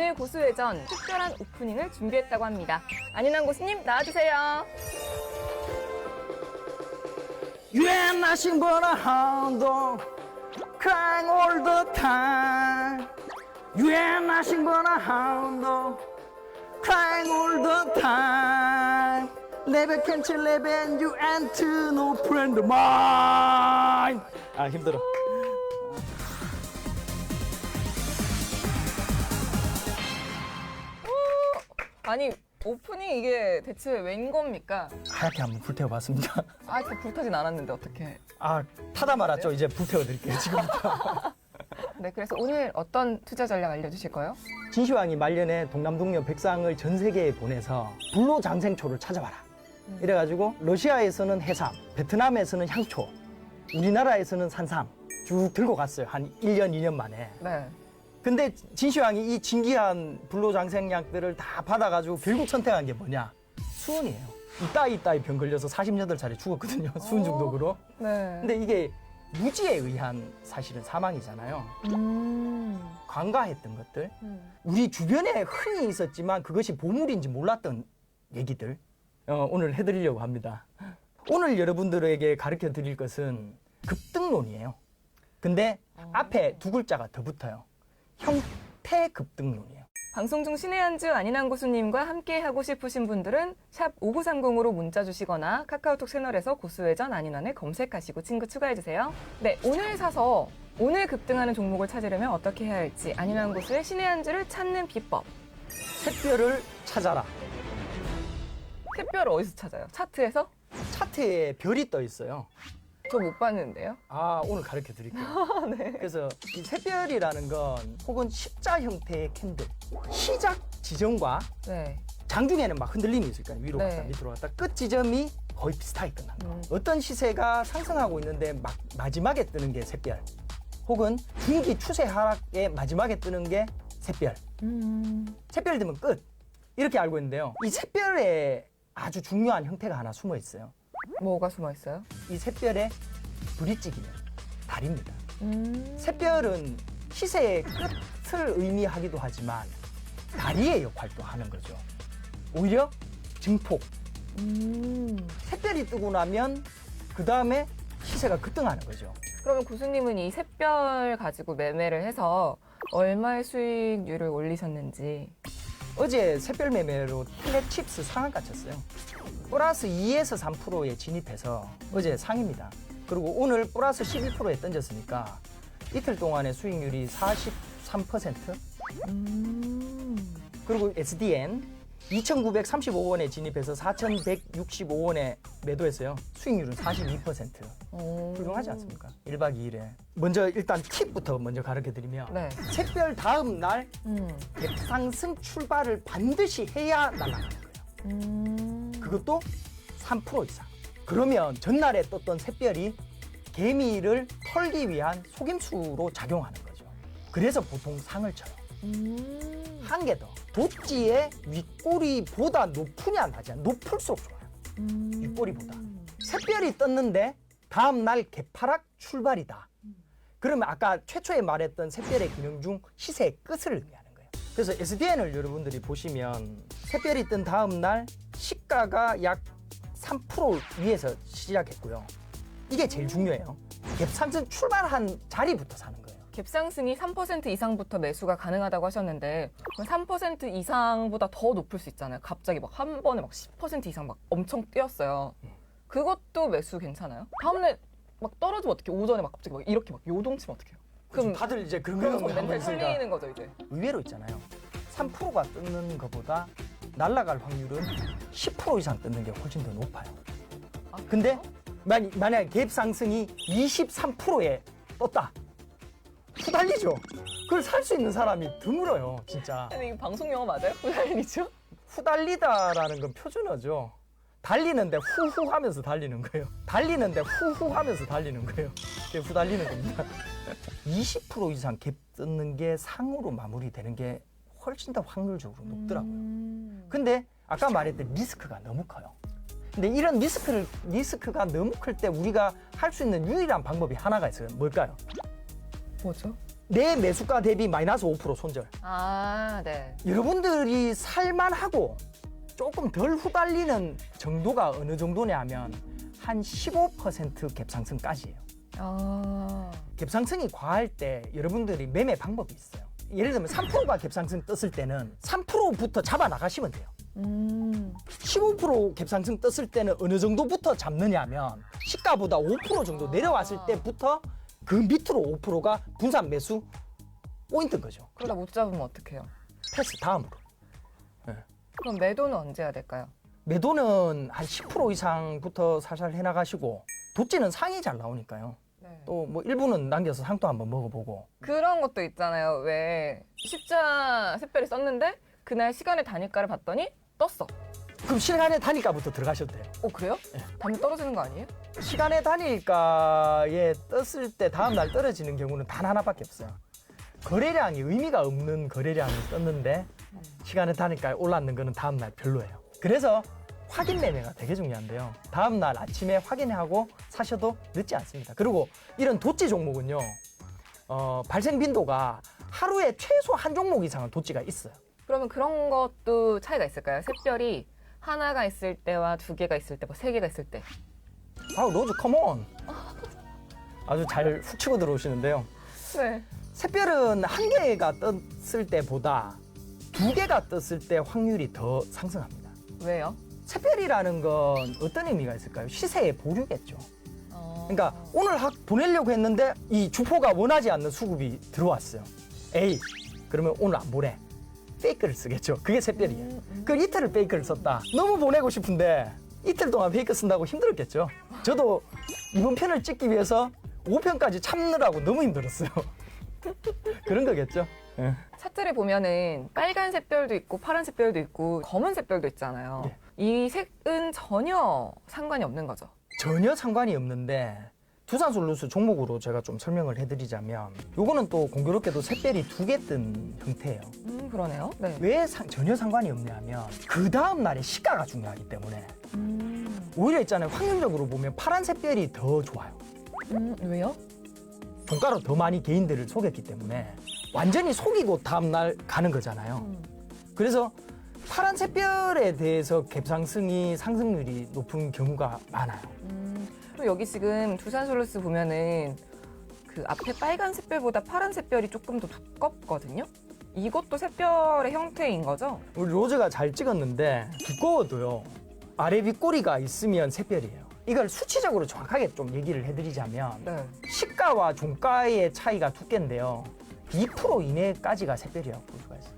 오늘 고수회전 특별한 오프닝을 준비했다고 합니다. 안인환 고수님 나와주세요. You ain't nothing but a hound dog, crying all the time. You ain't nothing but a hound dog, crying all the time. Never can you live and you ain't no friend of mine. 아 힘들어. 아니 오프닝 이게 대체 웬 겁니까? 하얗게 한번 불태워봤습니다. 아, 이렇게 불타진 않았는데 어떡해. 아 타다 말았죠. 이제 불태워드릴게요 지금부터. 네, 그래서 오늘 어떤 투자 전략 알려주실 거예요? 진시황이 말년에 동남동녀 백상을 전 세계에 보내서 불로장생초를 찾아와라. 이래가지고 러시아에서는 해삼, 베트남에서는 향초, 우리나라에서는 산삼 쭉 들고 갔어요. 한 1년, 2년 만에. 네. 근데 진시황이 이 진귀한 불로장생약들을 다 받아가지고 결국 선택한 게 뭐냐? 수은이에요. 이따이 병 걸려서 48차례 죽었거든요. 수은 중독으로. 네. 근데 이게 무지에 의한 사실은 사망이잖아요. 관가했던 것들. 우리 주변에 흔히 있었지만 그것이 보물인지 몰랐던 얘기들 오늘 해드리려고 합니다. 오늘 여러분들에게 가르쳐 드릴 것은 급등론이에요. 근데 앞에 두 글자가 더 붙어요. 형태 급등론이에요. 방송 중 신의 한주 안인환 고수님과 함께 하고 싶으신 분들은 샵 5930으로 문자 주시거나 카카오톡 채널에서 고수회전 안인환을 검색하시고 친구 추가해주세요. 네, 오늘 사서 오늘 급등하는 종목을 찾으려면 어떻게 해야 할지 안인환 고수의 신의 한주를 찾는 비법. 샛별을 찾아라. 샛별을 어디서 찾아요? 차트에서? 차트에 별이 떠 있어요. 저 못 봤는데요. 아, 오늘 가르쳐 드릴게요. 네. 그래서 이 샛별이라는 건 혹은 십자 형태의 캔들. 시작 지점과 네. 장중에는 막 흔들림이 있을 거예요. 위로 네. 갔다 밑으로 갔다 끝 지점이 거의 비슷하게 끝난 거. 어떤 시세가 상승하고 있는데 마지막에 뜨는 게 샛별. 혹은 분기 추세 하락의 마지막에 뜨는 게 샛별. 샛별 되면 끝. 이렇게 알고 있는데요. 이 샛별에 아주 중요한 형태가 하나 숨어 있어요. 뭐가 숨어 있어요? 이 샛별의 브릿지기는 달입니다. 샛별은 시세의 끝을 의미하기도 하지만 다리의 역할도 하는 거죠. 오히려 증폭. 샛별이 뜨고 나면 그 다음에 시세가 급등하는 거죠. 그러면 고수님은 이 샛별 가지고 매매를 해서 얼마의 수익률을 올리셨는지. 어제 샛별 매매로 플랫칩스 상한가 쳤어요. 플러스 2에서 3%에 진입해서 어제 상입니다. 그리고 오늘 플러스 11%에 던졌으니까 이틀 동안의 수익률이 43%. 그리고 SDN 2,935원에 진입해서 4,165원에 매도했어요. 수익률은 42%. 훌륭하지 않습니까? 1박 2일에. 먼저 일단 팁부터 먼저 가르쳐드리면 네. 샛별 다음 날 갭상승 출발을 반드시 해야 날아가는 거예요. 그것도 3% 이상. 그러면 전날에 떴던 샛별이 개미를 털기 위한 속임수로 작용하는 거죠. 그래서 보통 상을 쳐요. 한 개 더. 돛지의 윗꼬리보다 높으냐 낮으냐. 높을수록 좋아요. 윗꼬리보다. 샛별이 떴는데 다음 날 개파락 출발이다. 그러면 아까 최초에 말했던 샛별의 기능 중 시세의 끝을 의미하는 거예요. 그래서 SDN을 여러분들이 보시면 샛별이 뜬 다음 날 시가가 약 3% 위에서 시작했고요. 이게 제일 중요해요. 갭상승 출발한 자리부터 사는 거예요. 갭상승이 3% 이상부터 매수가 가능하다고 하셨는데 3% 이상보다 더 높을 수 있잖아요. 갑자기 막 한 번에 막 10% 이상 막 엄청 뛰었어요. 그것도 매수 괜찮아요? 다음날 막 떨어지면 어떡해? 오전에 막 갑자기 막 이렇게 막 요동치면 어떡해요? 그럼 다들 이제 그런 그럼 경험을 멘탈 하고 있으니까 털리는 거죠 이제. 의외로 있잖아요. 3%가 뜨는 것보다 날아갈 확률은 10% 이상 뜨는 게 훨씬 더 높아요. 아, 근데 만약에 갭 상승이 23%에 떴다. 후달리죠. 그걸 살 수 있는 사람이 드물어요, 진짜. 근데 이거 방송 용어 맞아요? 후달리죠? 후달리다라는 건 표준어죠. 달리는데 후후 하면서 달리는 거예요. 달리는데 후후 하면서 달리는 거예요. 그게 후달리는 겁니다. 20% 이상 갭 뜯는 게 상으로 마무리되는 게 훨씬 더 확률적으로 높더라고요. 근데 아까 말했던 리스크가 너무 커요. 근데 이런 리스크가 너무 클 때 우리가 할 수 있는 유일한 방법이 하나가 있어요. 뭘까요? 뭐죠? 내 매수가 대비 마이너스 5% 손절. 아, 네. 여러분들이 살만하고 조금 덜 후달리는 정도가 어느 정도냐면 한 15% 갭상승까지예요. 아, 갭상승이 과할 때 여러분들이 매매 방법이 있어요. 예를 들면 3%가 갭상승 떴을 때는 3%부터 잡아 나가시면 돼요. 15% 갭상승 떴을 때는 어느 정도부터 잡느냐면 시가보다 5% 정도 내려왔을 때부터 그 밑으로 5%가 분산 매수 포인트인 거죠. 그러다 못 잡으면 어떡해요? 패스 다음으로. 그럼 매도는 언제 해야 될까요? 매도는 한 10% 이상부터 살살 해나가시고 도찌는 상이 잘 나오니까요. 네. 또 뭐 일부는 남겨서 상도 한번 먹어보고. 그런 것도 있잖아요. 왜 십자 샛별이 썼는데 그날 시간의 단일가를 봤더니 떴어. 그럼 시간의 단위가부터 들어가셔도 돼요. 그래요? 다음에 떨어지는 거 아니에요? 시간의 단위가에 떴을 때 다음 날 떨어지는 경우는 단 하나밖에 없어요. 거래량이 의미가 없는 거래량이 떴는데 시간의 단위가에 올랐는 거는 다음 날 별로예요. 그래서 확인 매매가 되게 중요한데요. 다음 날 아침에 확인하고 사셔도 늦지 않습니다. 그리고 이런 도찌 종목은요, 발생 빈도가 하루에 최소 한 종목 이상은 도찌가 있어요. 그러면 그런 것도 차이가 있을까요? 샛별이 하나가 있을 때와 두 개가 있을 때, 뭐 세 개가 있을 때. 아우 로즈 컴온. 아주 잘 훅 치고 들어오시는데요. 네. 샛별은 한 개가 떴을 때보다 두 개가 떴을 때 확률이 더 상승합니다. 왜요? 샛별이라는 건 어떤 의미가 있을까요? 시세의 보류겠죠. 그러니까 오늘 보내려고 했는데 이 주포가 원하지 않는 수급이 들어왔어요. 에이, 그러면 오늘 안 보내. 페이크를 쓰겠죠. 그게 샛별이에요. 그 이틀을 페이크를 썼다. 너무 보내고 싶은데 이틀 동안 페이크 쓴다고 힘들었겠죠. 저도 이번 편을 찍기 위해서 5편까지 참느라고 너무 힘들었어요. 그런 거겠죠. 예. 차트를 보면은 빨간 샛별도 있고 파란 샛별도 있고 검은 샛별도 있잖아요. 예. 이 색은 전혀 상관이 없는 거죠. 전혀 상관이 없는데 두산솔루스 종목으로 제가 좀 설명을 해드리자면 요거는 또 공교롭게도 샛별이 두 개 뜬 형태예요. 그러네요. 네. 왜 전혀 상관이 없냐면 그 다음 날의 시가가 중요하기 때문에 오히려 있잖아요. 확률적으로 보면 파란 샛별이 더 좋아요. 왜요? 종가로 더 많이 개인들을 속였기 때문에 완전히 속이고 다음 날 가는 거잖아요. 그래서 파란 샛별에 대해서 갭상승이 상승률이 높은 경우가 많아요. 그리고 여기 지금 두산솔루스 보면은 그 앞에 빨간 샛별보다 파란 샛별이 조금 더 두껍거든요. 이것도 샛별의 형태인 거죠? 우리 로즈가 잘 찍었는데 두꺼워도요. 아래 윗꼬리가 있으면 샛별이에요. 이걸 수치적으로 정확하게 좀 얘기를 해드리자면 네. 시가와 종가의 차이가 두께인데요. 2% 이내까지가 샛별이라고 볼 수가 있어요.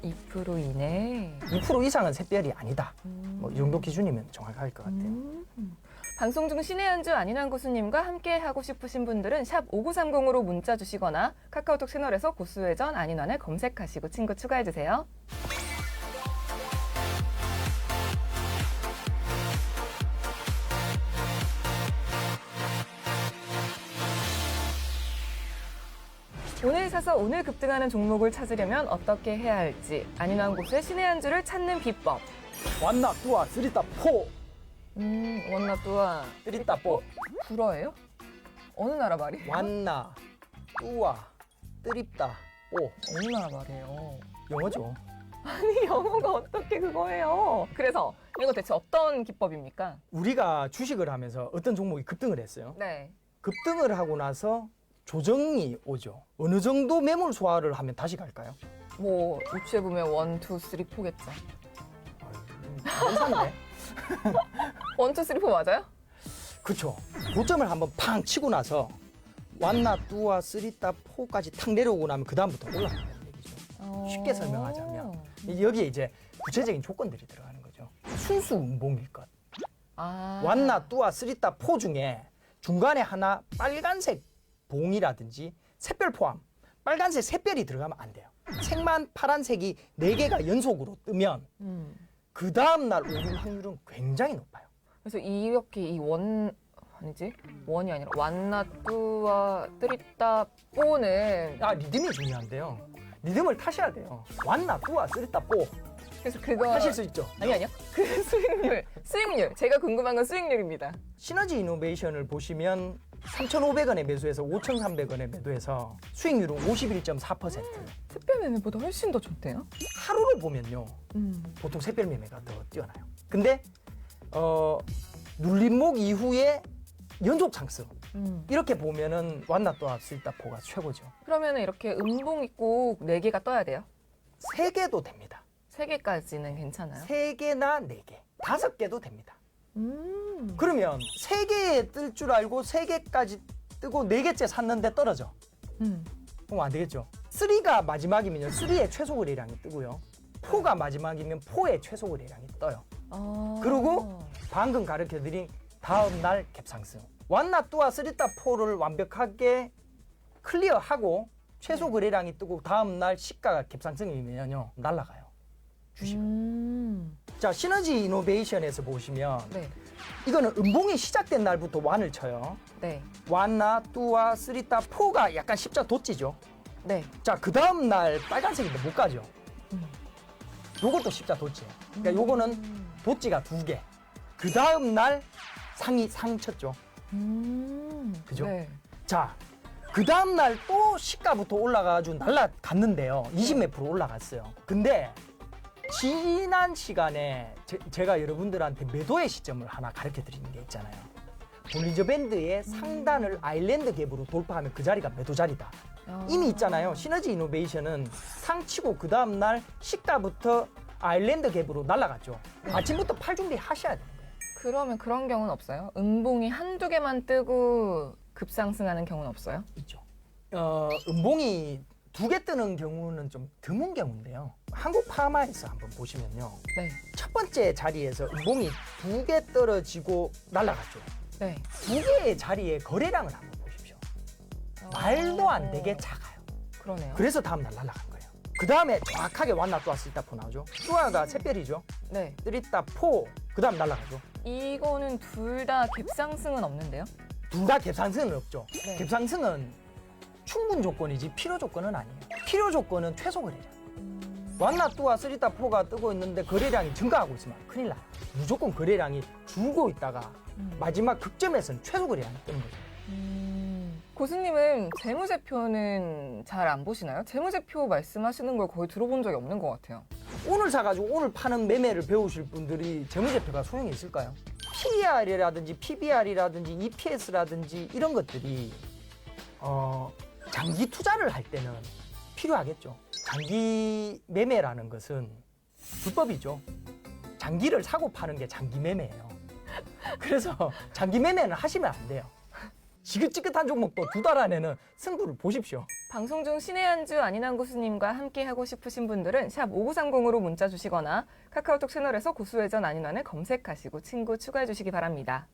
2% 이내. 2% 이상은 샛별이 아니다. 뭐 이 정도 기준이면 정확할 것 같아요. 방송 중 신의 한 주 안인환 고수님과 함께 하고 싶으신 분들은 샵 5930으로 문자 주시거나 카카오톡 채널에서 고수회전 안인환을 검색하시고 친구 추가해주세요. 오늘 사서 오늘 급등하는 종목을 찾으려면 어떻게 해야 할지 안인환 고수의 신의 한 주를 찾는 비법. 완나 뚜아 쓰리따 포 원나뚜와 쓰리따 포 불어예요? 어느 나라 말이에요? 완나 뚜아 뜨립다 뽀 어느 나라 말이에요? 영어죠. 아니 영어가 어떻게 그거예요? 그래서 이거 대체 어떤 기법입니까? 우리가 주식을 하면서 어떤 종목이 급등을 했어요. 네. 급등을 하고 나서 조정이 오죠. 어느 정도 매물 소화를 하면 다시 갈까요? 뭐 유추해 보면 1, 2, 3, 4겠죠. 괜찮네. 1, 2, 3, 4 맞아요? 그렇죠. 고점을 한번 팡 치고 나서 완나 뚜아 쓰리따 포까지 탁 내려오고 나면 그 다음부터 올라간다는 얘기죠. 쉽게 설명하자면 여기에 이제 구체적인 조건들이 들어가는 거죠. 순수 운봉일 것. 완나 뚜아 쓰리따 포 중에 중간에 하나 빨간색 봉이라든지 샛별 포함 빨간색 샛별이 들어가면 안 돼요. 색만 파란색이 4개가 연속으로 뜨면 그 다음 날 오를 확률은 굉장히 높아요. 그래서 이렇게 이 아니지? 원이 아니라 완나뚜와 뜨리따 뽀는 리듬이 중요한데요. 리듬을 타셔야 돼요. 완나 뚜아 쓰리따 뽀 그래서 그거 하실 수 있죠. 아니요. 그 수익률 제가 궁금한 건 수익률입니다. 시너지 이노베이션을 보시면 3,500원에 매수해서 5,300원에 매도해서 수익률은 51.4%. 특별 매매보다 훨씬 더 좋대요. 하루로 보면요. 보통 샛별 매매가 더 뛰어나요. 근데 눌림목 이후에 연속 상승. 이렇게 보면은 완나또와 스리타포가 최고죠. 그러면 이렇게 음봉이 꼭 4개가 떠야 돼요? 3개도 됩니다. 3개까지는 괜찮아요? 3개나 4개, 5개도 됩니다. 음. 그러면 3개에 뜰 줄 알고 3개까지 뜨고 4개째 샀는데 떨어져. 그럼 안 되겠죠. 3가 마지막이면요. 3의 최소 거래량이 뜨고요. 4가 마지막이면 4의 최소 거래량이 떠요. 그리고 방금 가르쳐드린 다음 날 갭상승. 완나또와 스리타포를 완벽하게 클리어하고 최소 거래량이 뜨고 다음 날 시가가 갭상승이면요. 날아가요. 주식은. 자, 시너지 이노베이션에서 보시면 네. 이거는 음봉이 시작된 날부터 완을 쳐요. 네. 완나, 뚜와, 쓰리따, 포가 약간 십자 도찌죠. 네. 자, 그 다음 날 빨간색인데 못 가죠. 요것도 십자 도찌. 그러니까 요거는 도찌가 2개. 그 다음 날 상 쳤죠. 그죠? 네. 자, 그 다음 날 또 시가부터 올라가가지고 날라갔는데요. 20몇 프로 올라갔어요. 근데 지난 시간에 제가 여러분들한테 매도의 시점을 하나 가르쳐 드리는 게 있잖아요. 볼린저 밴드의 상단을 아일랜드 갭으로 돌파하면 그 자리가 매도 자리다. 이미 있잖아요. 시너지 이노베이션은 상치고 그 다음 날 시가부터 아일랜드 갭으로 날아갔죠. 아침부터 팔 준비 하셔야 되는 거예요. 그러면 그런 경우는 없어요? 음봉이 한두 개만 뜨고 급상승하는 경우는 없어요? 있죠. 음봉이 2개 뜨는 경우는 좀 드문 경우인데요. 한국 파마에서 한번 보시면요. 네. 첫 번째 자리에서 음봉이 2개 떨어지고 날아갔죠. 네. 2개의 자리에 거래량을 한번 보십시오. 말도 안 되게 작아요. 그러네요. 그래서 다음 날 날아간 거예요. 그 다음에 정확하게 완나 또아 쓰리따포 나오죠. 뚜아가 샛별이죠. 네. 쓰리따포 그 다음 날아가죠. 이거는 둘 다 갭상승은 없는데요? 둘 다 갭상승은 없죠. 네. 갭상승은 충분 조건이지 필요 조건은 아니에요. 필요 조건은 최소 거래량. 완나 뚜아 쓰리따포가 뜨고 있는데 거래량이 증가하고 있으면 큰일 나요. 무조건 거래량이 줄고 있다가 마지막 극점에서는 최소 거래량이 뜨는 거죠. 고수님은 재무제표는 잘 안 보시나요? 재무제표 말씀하시는 걸 거의 들어본 적이 없는 것 같아요. 오늘 사가지고 오늘 파는 매매를 배우실 분들이 재무제표가 소용이 있을까요? PER이라든지 PBR이라든지 EPS라든지 이런 것들이 장기 투자를 할 때는 필요하겠죠. 장기 매매라는 것은 불법이죠. 장기를 사고 파는 게 장기 매매예요. 그래서 장기 매매는 하시면 안 돼요. 지긋지긋한 종목도 2달 안에는 승부를 보십시오. 방송 중 신의 한 주 안인환 고수님과 함께 하고 싶으신 분들은 샵 5930으로 문자 주시거나 카카오톡 채널에서 고수회전 안인환을 검색하시고 친구 추가해 주시기 바랍니다.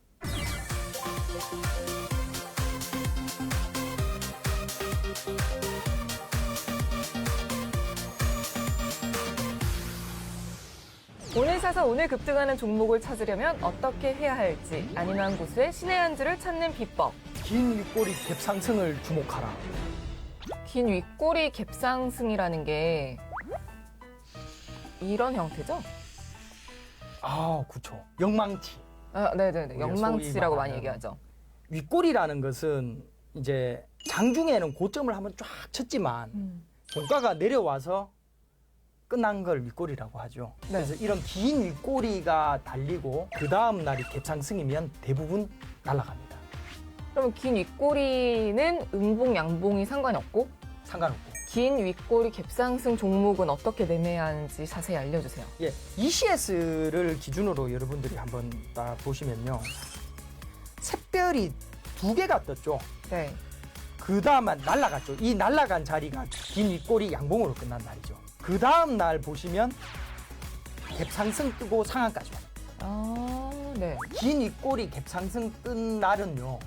오늘 사서 오늘 급등하는 종목을 찾으려면 어떻게 해야 할지 안인환 고수의 신의 한 주를 찾는 비법. 긴 윗꼬리 갭상승을 주목하라. 긴 윗꼬리 갭상승이라는 게 이런 형태죠? 아, 그렇죠. 영망치. 아, 네네네. 우리가 영망치라고 소위 많이 말하는 얘기하죠. 윗꼬리라는 것은 이제 장중에는 고점을 한번 쫙 쳤지만 종가가 내려와서 끝난 걸 윗꼬리라고 하죠. 네. 그래서 이런 긴 윗꼬리가 달리고 그 다음 날이 갭상승이면 대부분 날아갑니다. 그러면 긴 윗꼬리는 음봉, 양봉이 상관이 없고 상관없고. 긴 윗꼬리 갭상승 종목은 어떻게 매매해야 하는지 자세히 알려주세요. 예, ECS를 기준으로 여러분들이 한번 딱 보시면요. 샛별이 2개가 떴죠. 네. 그 다음에 날아갔죠. 이 날아간 자리가 긴 윗꼬리 양봉으로 끝난 날이죠. 그 다음 날 보시면 갭상승 뜨고 상한까지 와요. 아, 네. 긴 윗꼬리 갭상승 뜬 날은요.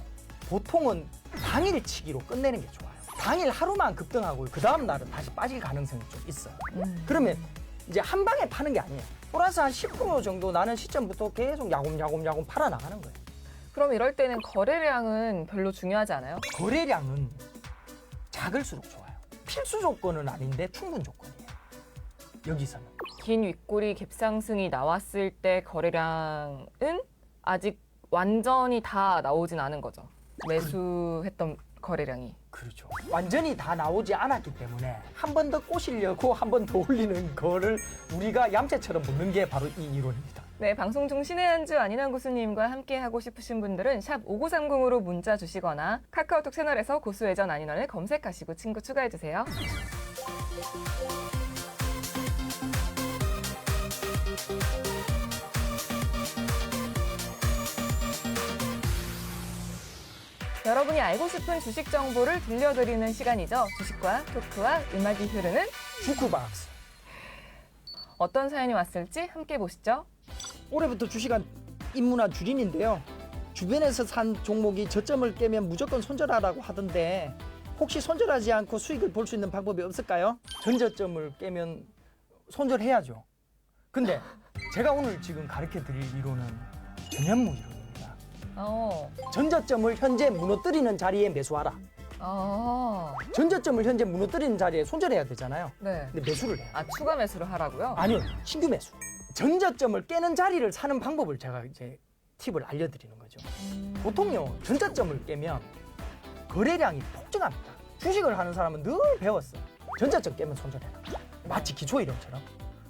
보통은 당일치기로 끝내는 게 좋아요. 당일 하루만 급등하고 그 다음 날은 다시 빠질 가능성이 좀 있어요. 그러면 이제 한 방에 파는 게 아니에요. 플러스 한 10% 정도 나는 시점부터 계속 야곱야곱야곱 팔아 나가는 거예요. 그럼 이럴 때는 거래량은 별로 중요하지 않아요? 거래량은 작을수록 좋아요. 필수 조건은 아닌데 충분 조건이에요. 여기서는. 긴 윗꼬리 갭상승이 나왔을 때 거래량은 아직 완전히 다 나오진 않은 거죠. 매수했던 거래량이. 그렇죠. 완전히 다 나오지 않았기 때문에 한 번 더 꼬시려고 한 번 더 올리는 거를 우리가 얌체처럼 보는 게 바로 이 이론입니다. 네, 방송 중 신의 한 주 안인환 교수님과 함께 하고 싶으신 분들은 샵 5930으로 문자 주시거나 카카오톡 채널에서 고수회전 안인환을 검색하시고 친구 추가해 주세요. 여러분이 알고 싶은 주식 정보를 들려드리는 시간이죠. 주식과 토크와 음악이 흐르는 주크박스. 어떤 사연이 왔을지 함께 보시죠. 올해부터 주식한 입문한 주린인데요. 주변에서 산 종목이 저점을 깨면 무조건 손절하라고 하던데 혹시 손절하지 않고 수익을 볼 수 있는 방법이 없을까요? 전저점을 깨면 손절해야죠. 근데 제가 오늘 지금 가르쳐 드릴 이론은 전현무 이론입니다. 전저점을 현재 무너뜨리는 자리에 매수하라. 전저점을 현재 무너뜨리는 자리에 손절해야 되잖아요. 네. 근데 매수를 해요. 추가 매수를 하라고요? 아니요, 신규 매수. 전저점을 깨는 자리를 사는 방법을 제가 이제 팁을 알려드리는 거죠. 보통요, 전저점을 깨면 거래량이 폭증합니다. 주식을 하는 사람은 늘 배웠어요. 전저점 깨면 손절해라. 마치 기초 이론처럼.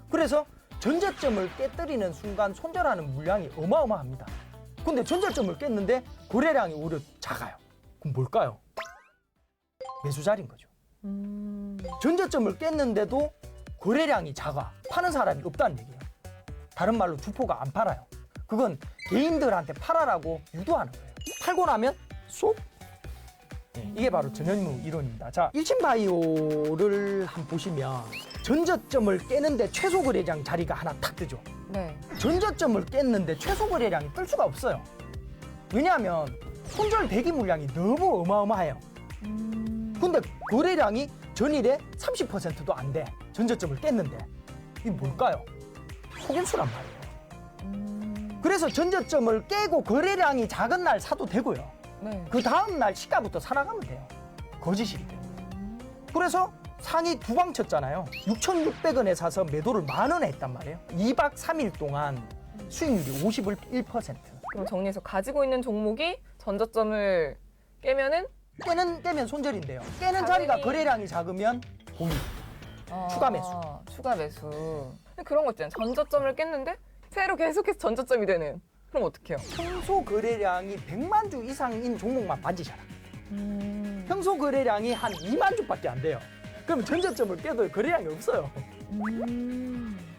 그래서 전저점을 깨뜨리는 순간 손절하는 물량이 어마어마합니다. 근데 전저점을 깼는데 거래량이 오히려 작아요. 그럼 뭘까요? 매수 자리인 거죠. 전저점을 깼는데도 거래량이 작아. 파는 사람이 없다는 얘기예요. 다른 말로 주포가 안 팔아요. 그건 개인들한테 팔아라고 유도하는 거예요. 팔고 나면 쏙. 이게 바로 전현무 이론입니다. 자, 일진바이오를 한번 보시면 전저점을 깨는데 최소 거래량 자리가 하나 탁 뜨죠. 네. 전저점을 깼는데 최소 거래량이 뜰 수가 없어요. 왜냐하면 손절 대기 물량이 너무 어마어마해요. 근데 거래량이 전일에 30%도 안 돼. 전저점을 깼는데. 이게 뭘까요? 속임수란 말이에요. 그래서 전저점을 깨고 거래량이 작은 날 사도 되고요. 네. 그 다음 날 시가부터 살아가면 돼요. 거짓이기 때문에. 그래서 상이 두 방 쳤잖아요. 6,600원에 사서 매도를 10,000원에 했단 말이에요. 2박 3일 동안 수익률이 51%. 그럼 정리해서 가지고 있는 종목이 전저점을 깨면은 깨면 손절인데요. 깨는 당연히- 자리가 거래량이 작으면 보유. 추가 매수. 추가 매수. 근데 그런 거 있잖아요. 전저점을 깼는데 새로 계속해서 전저점이 되는. 그럼 어떡해요? 평소 거래량이 100만 주 이상인 종목만 반지셔라. 평소 거래량이 한 2만 주밖에 안 돼요. 그럼 전저점을 깨도 거래량이 없어요.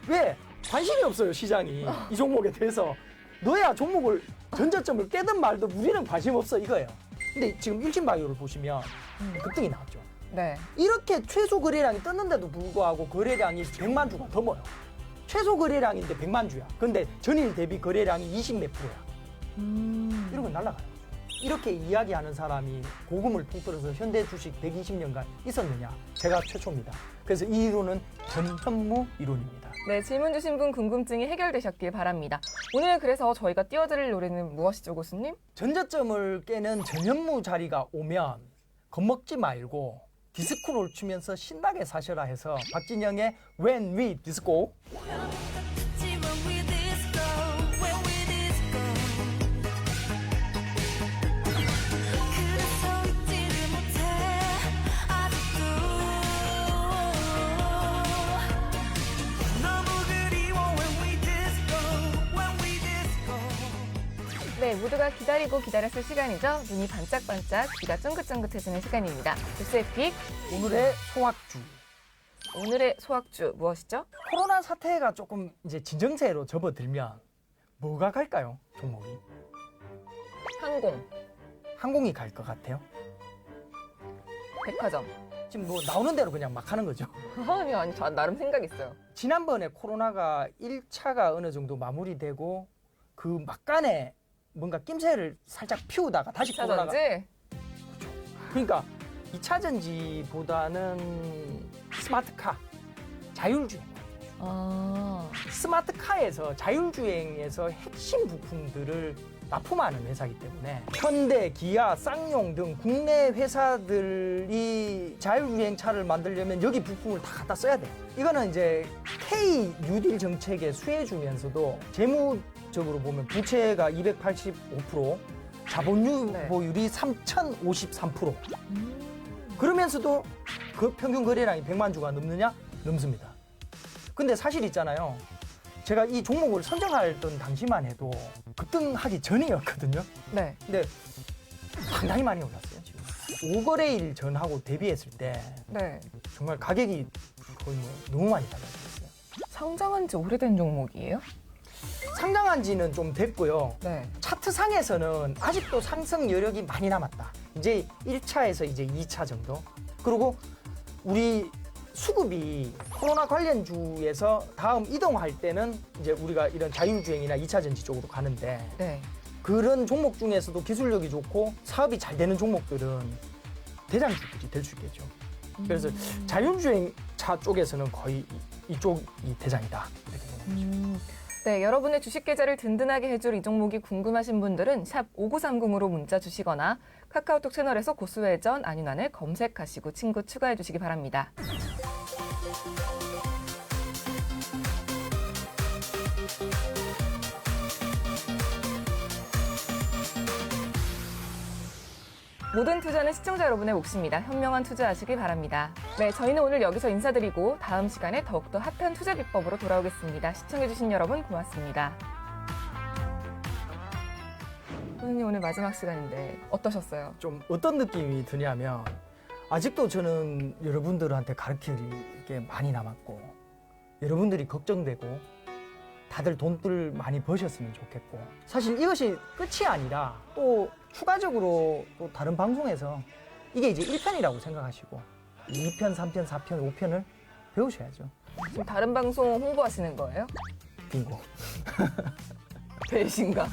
왜? 관심이 없어요, 시장이. 이 종목에 대해서. 너야 종목을 전저점을 깨든 말든 우리는 관심 없어, 이거예요. 근데 지금 일진바이오를 보시면 급등이 나왔죠. 네. 이렇게 최소 거래량이 떴는데도 불구하고 거래량이 100만 주가 넘어요. 최소 거래량인데 100만 주야. 근데 전일 대비 거래량이 20몇 프로야. 이런 건 날아가요. 이렇게 이야기하는 사람이 고금을 통틀어서 현대 주식 120년간 있었느냐? 제가 최초입니다. 그래서 이 이론은 전현무 이론입니다. 네, 질문 주신 분 궁금증이 해결되셨길 바랍니다. 오늘 그래서 저희가 띄워드릴 노래는 무엇이죠, 교수님? 전저점을 깨는 전현무 자리가 오면 겁먹지 말고 디스코를 추면서 신나게 사셔라 해서 박진영의 When We Disco. 네, 모두가 기다리고 기다렸을 시간이죠. 눈이 반짝반짝, 귀가 쫑긋쫑긋해지는 시간입니다. 뉴스의 픽, 오늘의 소확주. 오늘의 소확주 무엇이죠? 코로나 사태가 조금 이제 진정세로 접어들면 뭐가 갈까요? 종목이? 항공, 항공이 갈 것 같아요. 백화점. 지금 뭐 나오는 대로 그냥 막 하는 거죠. 아니, 저 나름 생각 있어요. 지난번에 코로나가 1차가 어느 정도 마무리되고 그 막간에 뭔가 낌새를 살짝 피우다가 다시 코로나가 차전지? 그러니까 2차 전지보다는 스마트카, 자율주행. 스마트카에서 자율주행에서 핵심 부품들을 납품하는 회사이기 때문에 현대, 기아, 쌍용 등 국내 회사들이 자율주행차를 만들려면 여기 부품을 다 갖다 써야 돼요. 이거는 이제 K 뉴딜 정책에 수혜주면서도 재무적으로 보면 부채가 285%, 자본 네. 유보율이 3,053%. 그러면서도 그 평균 거래량이 100만 주가 넘느냐? 넘습니다. 근데 사실 있잖아요. 제가 이 종목을 선정하던 당시만 해도 급등하기 전이었거든요. 네. 근데 상당히 많이 올랐어요, 지금. 5거래일 전하고 대비했을 때 네. 정말 가격이 거의 뭐 너무 많이 달라졌어요. 상장한 지 오래된 종목이에요? 상장한 지는 좀 됐고요. 네. 차트상에서는 아직도 상승 여력이 많이 남았다. 이제 1차에서 이제 2차 정도. 그리고 우리 수급이 코로나 관련주에서 다음 이동할 때는 이제 우리가 이런 자율주행이나 2차 전지 쪽으로 가는데 네. 그런 종목 중에서도 기술력이 좋고 사업이 잘 되는 종목들은 대장주들이 될 수 있겠죠. 그래서 자율주행 차 쪽에서는 거의 이쪽이 대장이다. 이렇게 보는 거죠. 네, 여러분의 주식 계좌를 든든하게 해줄 이 종목이 궁금하신 분들은 샵 5930으로 문자 주시거나 카카오톡 채널에서 고수회전 안윤환을 검색하시고 친구 추가해 주시기 바랍니다. 모든 투자는 시청자 여러분의 몫입니다. 현명한 투자하시기 바랍니다. 네, 저희는 오늘 여기서 인사드리고 다음 시간에 더욱더 핫한 투자 비법으로 돌아오겠습니다. 시청해주신 여러분 고맙습니다. 선생님 오늘 마지막 시간인데 어떠셨어요? 좀 어떤 느낌이 드냐면 아직도 저는 여러분들한테 가르칠 게 많이 남았고 여러분들이 걱정되고 다들 돈들 많이 버셨으면 좋겠고 사실 이것이 끝이 아니라 또 추가적으로 또 다른 방송에서 이게 이제 1편이라고 생각하시고 2편, 3편, 4편, 5편을 배우셔야죠. 지금 다른 방송 홍보하시는 거예요? 빙고. 배신감.